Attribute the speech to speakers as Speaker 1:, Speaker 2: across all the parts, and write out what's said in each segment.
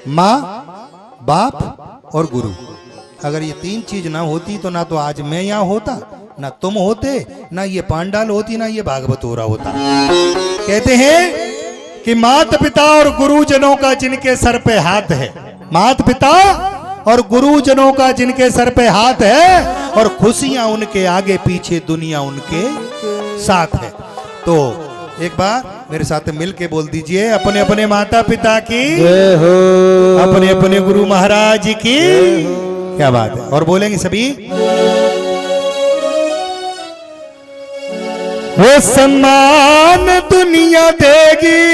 Speaker 1: माँ, बाप और गुरु। अगर ये तीन चीज ना होती तो ना तो आज मैं यहाँ होता, ना तुम होते, ना ये पांडाल होती, ना ये भागवत हो रहा होता। कहते हैं कि माता पिता और गुरुजनों का जिनके सर पे हाथ है, माता पिता और गुरुजनों का जिनके सर पे हाथ है, और खुशियां उनके आगे पीछे, दुनिया उनके साथ है। तो एक बार मेरे साथ मिल के बोल दीजिए, अपने अपने माता पिता की जय हो, अपने अपने गुरु महाराज की। क्या बात है। और बोलेंगे सभी, वो सम्मान दुनिया देगी,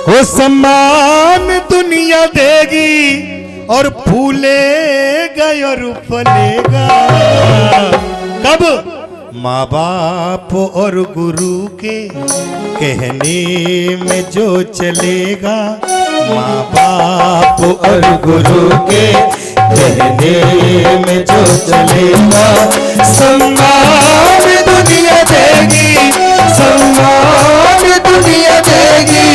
Speaker 1: वो सम्मान दुनिया देगी, और फूलेगा और फलेगा कब? माँ बाप और गुरु के कहने में जो चलेगा, माँ बाप और गुरु के कहने में जो चलेगा, सम्मान दुनिया देगी, सम्मान दुनिया देगी,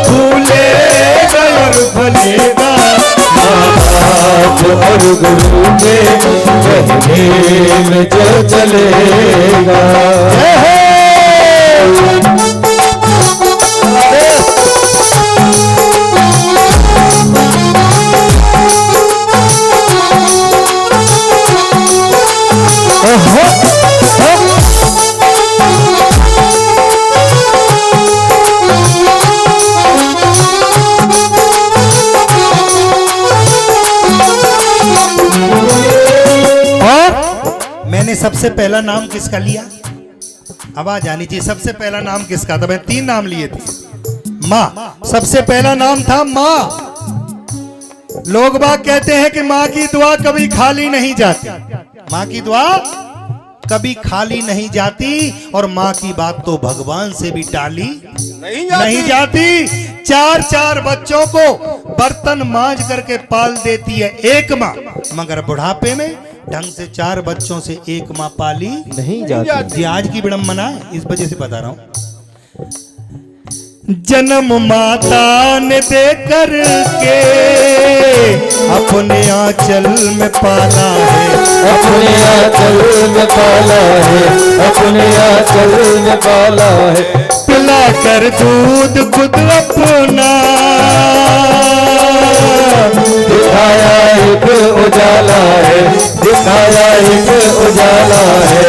Speaker 1: फूलेगा और फलेगा, माँ बाप और गुरु के कहने में जो चलेगा। मैंने सबसे पहला नाम किसका लिया? आवाज आनी चाहिए। सबसे पहला नाम किसका था? मैं 3 नाम लिए थे। माँ, सबसे पहला नाम था माँ। लोग बाग कहते हैं कि माँ की दुआ कभी खाली नहीं जाती, माँ की दुआ कभी खाली नहीं जाती, और माँ की बात तो भगवान से भी टाली नहीं जाती। 4 बच्चों को बर्तन मांज करके पाल देती है एक माँ, मगर बुढ़ापे में ढंग से 4 बच्चों से एक माँ पाली नहीं जाती। ये आज की विडंबना है, इस वजह से बता रहा हूं। जन्म माता ने दे कर के अपने आंचल में पाला है,
Speaker 2: अपने आंचल में पाला है, अपने आंचल में पाला है,
Speaker 1: पिला कर दूध खुद अपना
Speaker 2: दिखाया एक उजाला है, दिखाया एक उजाला है,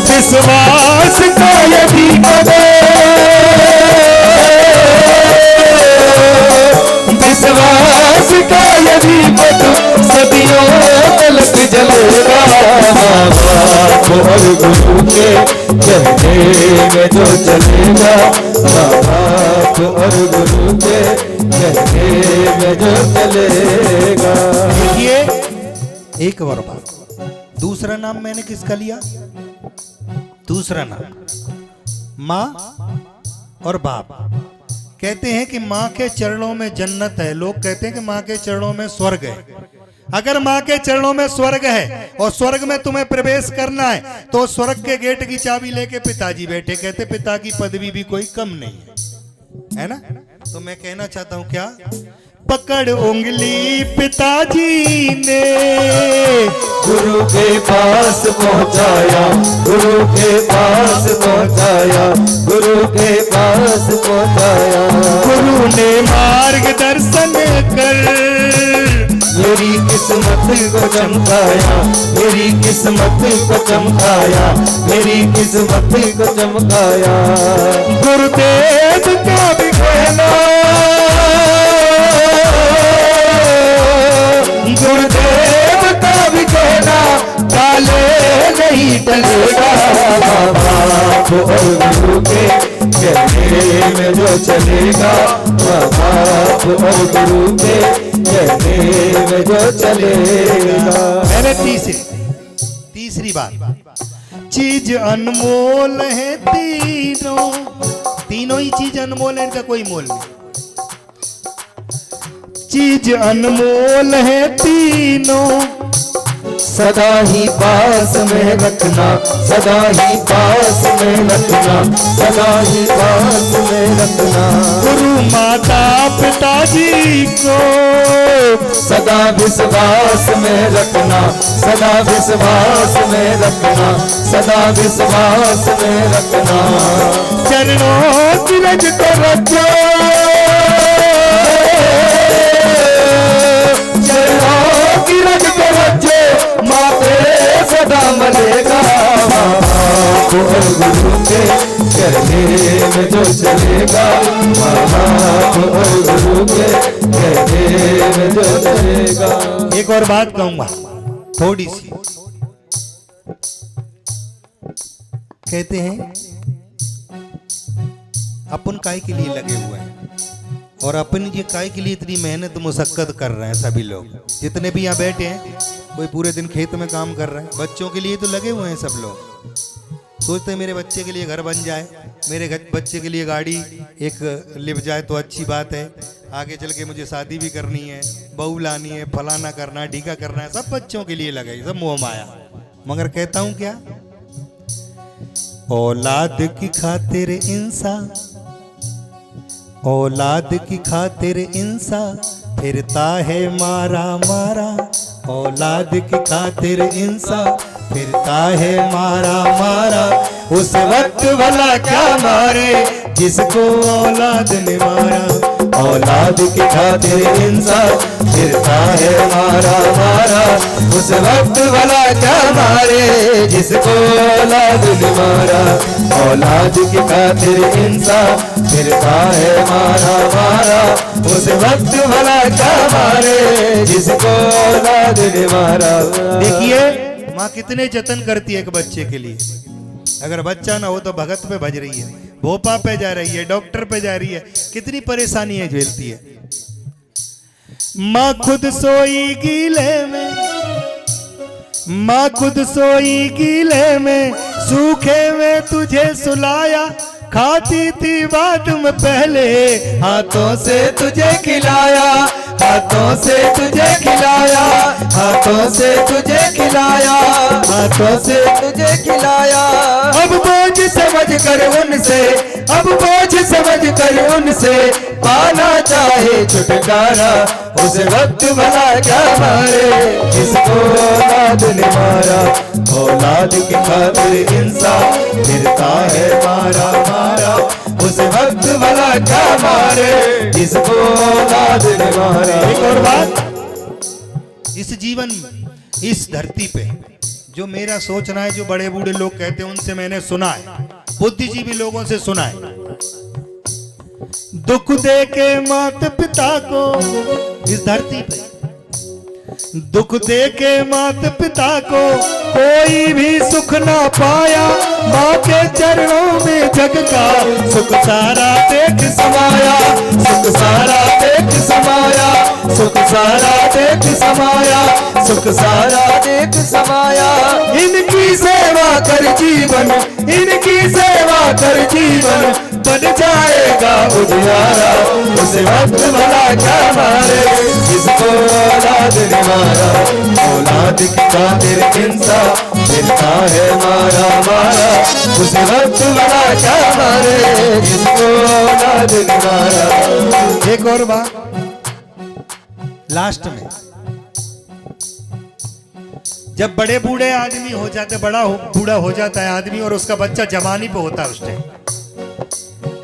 Speaker 1: विश्वास का यदि
Speaker 2: विश्वास का यदि पद सदियों तलक जलेगा, माँ बाप और गुरु के कहने में जो चलेगा, माँ बाप और गुरु के कहने में जो चलेगा।
Speaker 1: देखिए, एक और बात, दूसरा नाम मैंने किसका लिया? दूसरा नाम माँ और बाप। कहते हैं कि माँ के चरणों में जन्नत है, लोग कहते हैं कि माँ के चरणों में स्वर्ग है। अगर माँ के चरणों में स्वर्ग है और स्वर्ग में तुम्हें प्रवेश करना है, तो स्वर्ग के गेट की चाबी लेके पिताजी बैठे, कहते पिता की पदवी भी कोई कम नहीं है ना? तो मैं कहना चाहता हूं क्या, पकड़ उंगली पिताजी ने
Speaker 2: गुरु के पास पहुंचाया, गुरु के पास पहुंचाया, गुरु के पास पहुंचाया,
Speaker 1: गुरु ने मार्गदर्शन कर
Speaker 2: मेरी किस्मत को चमकाया, मेरी किस्मत को चमकाया, मेरी किस्मत को चमकाया।
Speaker 1: गुरुदेव का भी कहना, गुरुदेव का भी कहना काले नहीं टलेगा,
Speaker 2: बाप और गुरु के कहने में जो चलेगा, बाप और गुरु के कहने में जो चलेगा।
Speaker 1: मैंने तीसरी बात, चीज अनमोल है तीनों ही चीज अनमोल है, इनका कोई मोल नहीं। चीज अनमोल है तीनों,
Speaker 2: सदा ही पास में रखना, सदा ही पास में रखना, सदा ही पास में रखना।
Speaker 1: गुरु माता पिताजी को
Speaker 2: सदा विश्वास में रखना, सदा विश्वास में रखना, सदा विश्वास में रखना।
Speaker 1: चरणों की रज को रखो,
Speaker 2: चरणों की रज को रखो, माते सदा मलेगा। बाबा और गुरु के कहने में जो चलेगा, बाबा और गुरु के कहने में जो चलेगा।
Speaker 1: एक और बात कहूंगा थोड़ी सी। कहते हैं अपन काय के लिए लगे हुए हैं, और अपन ये काय के लिए इतनी मेहनत मुशक्कत कर रहे हैं। सभी लोग जितने भी यहाँ बैठे हैं, कोई पूरे दिन खेत में काम कर रहा है, बच्चों के लिए तो लगे हुए हैं सब लोग। सोचते हैं मेरे बच्चे के लिए घर बन जाए, मेरे बच्चे के लिए गाड़ी एक लिप जाए तो अच्छी बात है, आगे चल के मुझे शादी भी करनी है, बहू लानी है, फलाना करना है, ढीका करना है। सब बच्चों के लिए लगे, सब मोह माया। मगर कहता हूं क्या, औलाद की खातिर इंसान, औलाद की खातिर इंसान फिरता है मारा मारा। औलाद की खातिर इंसान फिरता है मारा मारा। उस वक्त भला क्या मारे जिसको औलाद ने मारा। औलाद की खातिर इंसान फिरता है मारा मारा। उस वक्त भला क्या मारे जिसको औलाद ने मारा। औलाद की खातिर इंसान फिरता है मारा मारा। उस वक्त भला क्या मारे जिसको औलाद ने मारा। देखिए माँ कितने जतन करती है एक बच्चे के लिए। अगर बच्चा ना हो तो भगत पे भज रही है, भोपा पे जा रही है, डॉक्टर पे जा रही है, कितनी परेशानियां झेलती है। माँ खुद सोई गीले में, माँ खुद सोई गीले में, सूखे में तुझे सुलाया। खाती थी बाद में पहले, हाथों से तुझे खिलाया, हाथों से तुझे खिलाया, हाथों से तुझे खिलाया, हाथों से तुझे खिलाया। अब बोझ समझ कर उनसे, अब बोझ समझ कर उनसे पाना चाहे छुटकारा। उस वक्त भला क्या मारे जिसको औलाद ने मारा। औलाद की खातिर इंसान फिरता है मारा मारा। उस वक्त भला क्या मारे जिसको औलाद ने मारा। एक और बात, इस जीवन में, इस धरती पे जो मेरा सोचना है, जो बड़े बूढ़े लोग कहते हैं उनसे मैंने सुना है, बुद्धिजीवी लोगों से सुना है, दुख दे के माता पिता को इस धरती पे, दुख दे के माता पिता को कोई भी सुख ना पाया। माँ के चरणों में जग का सुख सारा देख समाया, सुख सारा देख समाया, सुख सारा देख समाया, सुख सारा देख समाया। इनकी सेवा कर जीवन, इनकी सेवा कर जीवन बन जाएगा उजियारा। उस वक्त भला क्या मारे जिसको औलाद ने मारा। औलाद की खातिर इंसान फिरता है मारा मारा। उस वक्त भला क्या मारे जिसको औलाद ने मारा। एक और बात लास्ट में, जब बड़े बूढ़े आदमी हो जाते, बूढ़ा हो जाता है आदमी और उसका बच्चा जवानी पे होता है उस टाइम,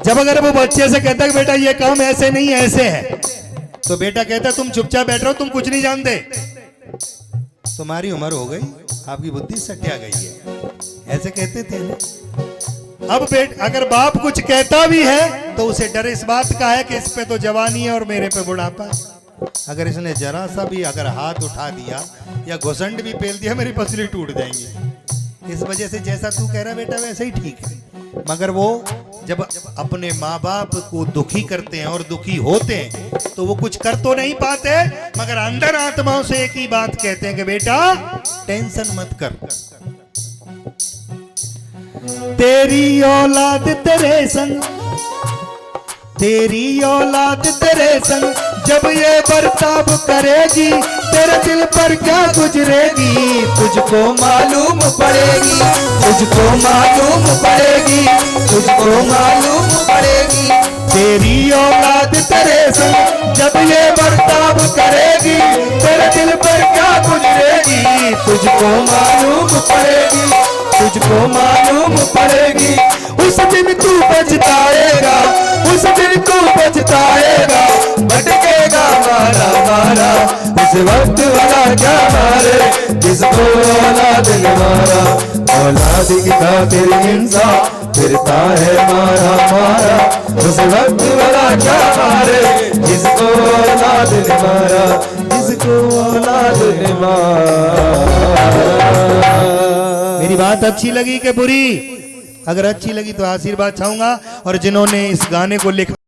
Speaker 1: जब अगर वो बच्चे से कहता है बेटा ये काम ऐसे नहीं ऐसे है, तो बेटा कहता है तुम चुपचाप बैठ रहो, तुम कुछ नहीं जानते। तुम्हारी उम्र हो गई, आपकी बुद्धि सटिया गई है, ऐसे कहते थे ना। अब अगर बाप कुछ कहता भी है तो उसे डर इस बात का है कि इस पे तो जवानी है और मेरे पे बुढ़ापा है। अगर इसने जरा सा भी अगर हाथ उठा दिया या घुसंड भी पेल दिया, मेरी पसली टूट जाएंगी। इस वजह से जैसा तू कह रहा बेटा वैसे ही ठीक है। मगर वो जब अपने माँ बाप को दुखी करते हैं और दुखी होते हैं तो वो कुछ कर तो नहीं पाते, मगर अंदर आत्माओं से एक ही बात कहते हैं कि बेटा टेंशन मत कर, तेरी औलाद तेरे संग, तेरी औलाद तेरे संग जब ये बर्ताव करेगी तेरे दिल पर क्या गुजरेगी तुझको मालूम पड़ेगी, तुझको मालूम पड़ेगी, तुझको मालूम पड़ेगी। तेरी औलाद तेरे संग जब ये बर्ताव करेगी, तेरे दिल पर क्या गुजरेगी तुझको मालूम पड़ेगी, तुझको मालूम पड़ेगी। उस दिन तू पछताएगा, उस दिन तू पछताएगा, भटकेगा मारा मारा, उस वक्त वाला क्या मारे जिसको औलाद ने मारा। औलाद की खातिर इंसान फिरता है मारा मारा, उस वक्त वाला क्या मारे जिसको औलाद ने मारा, जिसको औलाद ने मारा। मेरी बात अच्छी लगी कि बुरी? अगर अच्छी लगी तो आशीर्वाद चाहूंगा। और जिन्होंने इस गाने को लिखा